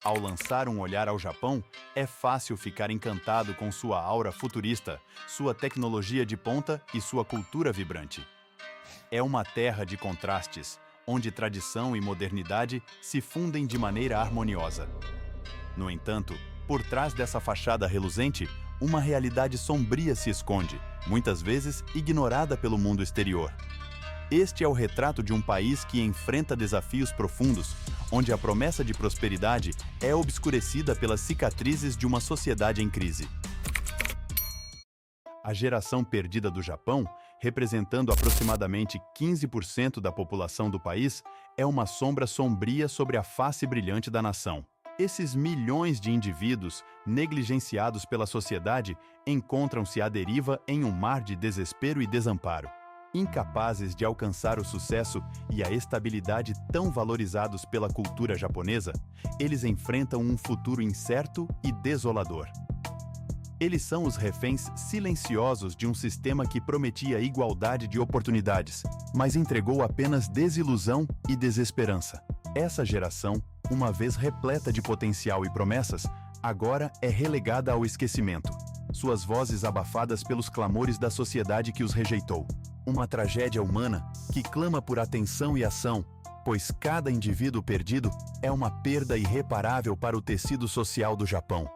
Ao lançar um olhar ao Japão, é fácil ficar encantado com sua aura futurista, sua tecnologia de ponta e sua cultura vibrante. É uma terra de contrastes, onde tradição e modernidade se fundem de maneira harmoniosa. No entanto, por trás dessa fachada reluzente, uma realidade sombria se esconde, muitas vezes ignorada pelo mundo exterior. Este é o retrato de um país que enfrenta desafios profundos, onde a promessa de prosperidade é obscurecida pelas cicatrizes de uma sociedade em crise. A geração perdida do Japão, representando aproximadamente 15% da população do país, é uma sombra sombria sobre a face brilhante da nação. Esses milhões de indivíduos, negligenciados pela sociedade, encontram-se à deriva em um mar de desespero e desamparo. Incapazes de alcançar o sucesso e a estabilidade tão valorizados pela cultura japonesa, eles enfrentam um futuro incerto e desolador. Eles são os reféns silenciosos de um sistema que prometia igualdade de oportunidades, mas entregou apenas desilusão e desesperança. Essa geração, uma vez repleta de potencial e promessas, agora é relegada ao esquecimento. Suas vozes abafadas pelos clamores da sociedade que os rejeitou. Uma tragédia humana que clama por atenção e ação, pois cada indivíduo perdido é uma perda irreparável para o tecido social do Japão.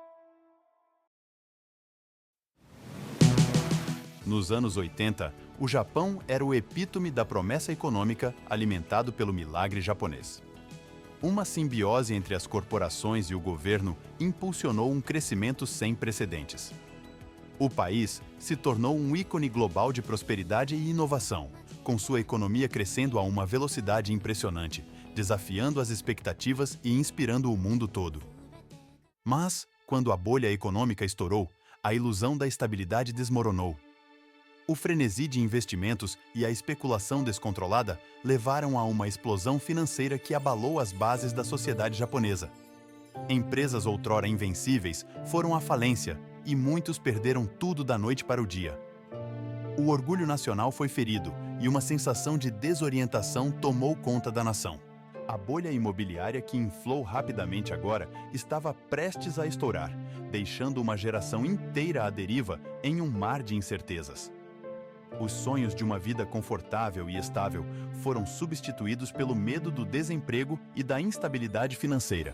Nos anos 80, o Japão era o epítome da promessa econômica alimentado pelo milagre japonês. Uma simbiose entre as corporações e o governo impulsionou um crescimento sem precedentes. O país se tornou um ícone global de prosperidade e inovação, com sua economia crescendo a uma velocidade impressionante, desafiando as expectativas e inspirando o mundo todo. Mas, quando a bolha econômica estourou, a ilusão da estabilidade desmoronou. O frenesi de investimentos e a especulação descontrolada levaram a uma explosão financeira que abalou as bases da sociedade japonesa. Empresas outrora invencíveis foram à falência e muitos perderam tudo da noite para o dia. O orgulho nacional foi ferido e uma sensação de desorientação tomou conta da nação. A bolha imobiliária que inflou rapidamente agora estava prestes a estourar, deixando uma geração inteira à deriva em um mar de incertezas. Os sonhos de uma vida confortável e estável foram substituídos pelo medo do desemprego e da instabilidade financeira.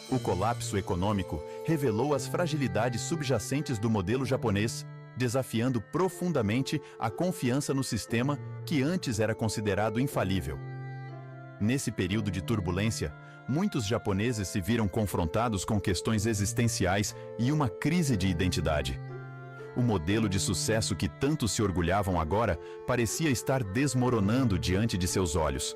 O colapso econômico revelou as fragilidades subjacentes do modelo japonês, desafiando profundamente a confiança no sistema que antes era considerado infalível. Nesse período de turbulência, muitos japoneses se viram confrontados com questões existenciais e uma crise de identidade. O modelo de sucesso que tanto se orgulhavam agora parecia estar desmoronando diante de seus olhos.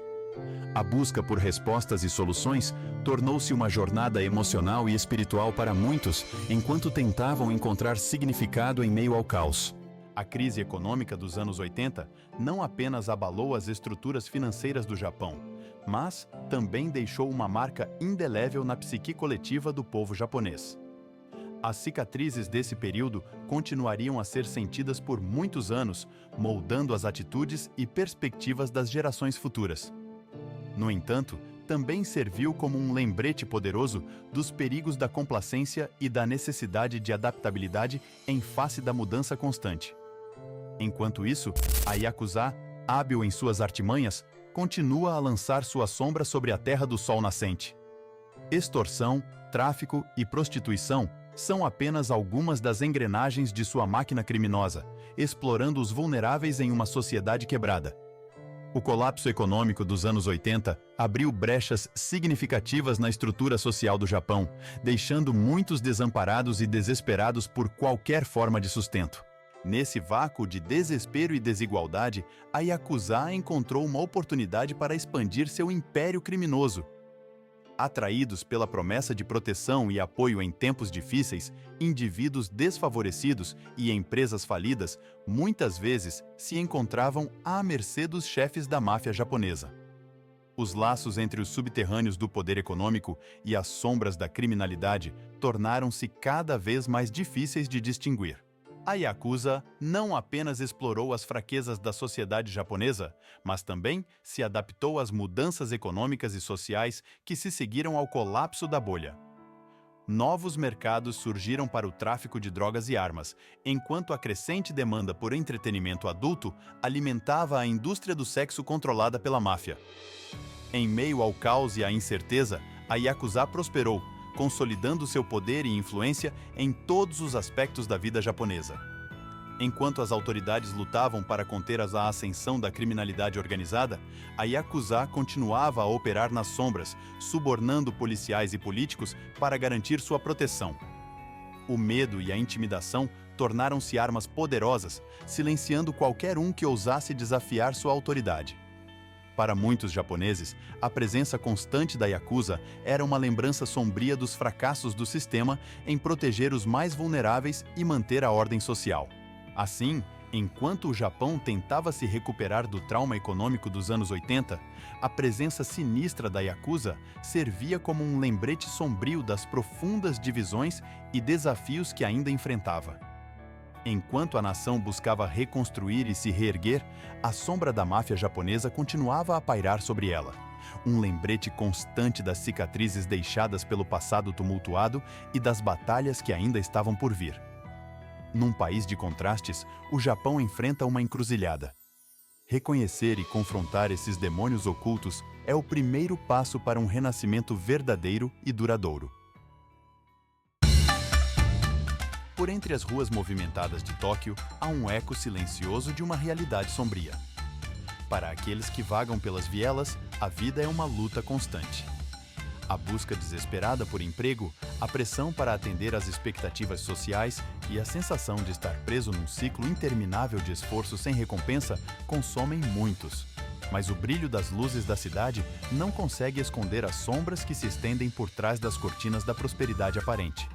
A busca por respostas e soluções tornou-se uma jornada emocional e espiritual para muitos, enquanto tentavam encontrar significado em meio ao caos. A crise econômica dos anos 80 não apenas abalou as estruturas financeiras do Japão, mas também deixou uma marca indelével na psique coletiva do povo japonês. As cicatrizes desse período continuariam a ser sentidas por muitos anos, moldando as atitudes e perspectivas das gerações futuras. No entanto, também serviu como um lembrete poderoso dos perigos da complacência e da necessidade de adaptabilidade em face da mudança constante. Enquanto isso, a Yakuza, hábil em suas artimanhas, continua a lançar sua sombra sobre a terra do sol nascente. Extorsão, tráfico e prostituição são apenas algumas das engrenagens de sua máquina criminosa, explorando os vulneráveis em uma sociedade quebrada. O colapso econômico dos anos 80 abriu brechas significativas na estrutura social do Japão, deixando muitos desamparados e desesperados por qualquer forma de sustento. Nesse vácuo de desespero e desigualdade, a Yakuza encontrou uma oportunidade para expandir seu império criminoso. Atraídos pela promessa de proteção e apoio em tempos difíceis, indivíduos desfavorecidos e empresas falidas muitas vezes se encontravam à mercê dos chefes da máfia japonesa. Os laços entre os subterrâneos do poder econômico e as sombras da criminalidade tornaram-se cada vez mais difíceis de distinguir. A Yakuza não apenas explorou as fraquezas da sociedade japonesa, mas também se adaptou às mudanças econômicas e sociais que se seguiram ao colapso da bolha. Novos mercados surgiram para o tráfico de drogas e armas, enquanto a crescente demanda por entretenimento adulto alimentava a indústria do sexo controlada pela máfia. Em meio ao caos e à incerteza, a Yakuza prosperou, consolidando seu poder e influência em todos os aspectos da vida japonesa. Enquanto as autoridades lutavam para conter a ascensão da criminalidade organizada, a Yakuza continuava a operar nas sombras, subornando policiais e políticos para garantir sua proteção. O medo e a intimidação tornaram-se armas poderosas, silenciando qualquer um que ousasse desafiar sua autoridade. Para muitos japoneses, a presença constante da Yakuza era uma lembrança sombria dos fracassos do sistema em proteger os mais vulneráveis e manter a ordem social. Assim, enquanto o Japão tentava se recuperar do trauma econômico dos anos 80, a presença sinistra da Yakuza servia como um lembrete sombrio das profundas divisões e desafios que ainda enfrentava. Enquanto a nação buscava reconstruir e se reerguer, a sombra da máfia japonesa continuava a pairar sobre ela, um lembrete constante das cicatrizes deixadas pelo passado tumultuado e das batalhas que ainda estavam por vir. Num país de contrastes, o Japão enfrenta uma encruzilhada. Reconhecer e confrontar esses demônios ocultos é o primeiro passo para um renascimento verdadeiro e duradouro. Por entre as ruas movimentadas de Tóquio, há um eco silencioso de uma realidade sombria. Para aqueles que vagam pelas vielas, a vida é uma luta constante. A busca desesperada por emprego, a pressão para atender às expectativas sociais e a sensação de estar preso num ciclo interminável de esforço sem recompensa consomem muitos. Mas o brilho das luzes da cidade não consegue esconder as sombras que se estendem por trás das cortinas da prosperidade aparente.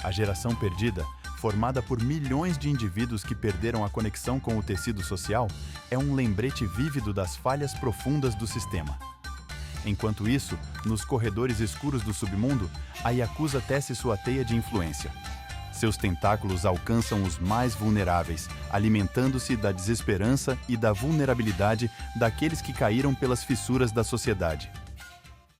A geração perdida, formada por milhões de indivíduos que perderam a conexão com o tecido social, é um lembrete vívido das falhas profundas do sistema. Enquanto isso, nos corredores escuros do submundo, a Yakuza tece sua teia de influência. Seus tentáculos alcançam os mais vulneráveis, alimentando-se da desesperança e da vulnerabilidade daqueles que caíram pelas fissuras da sociedade.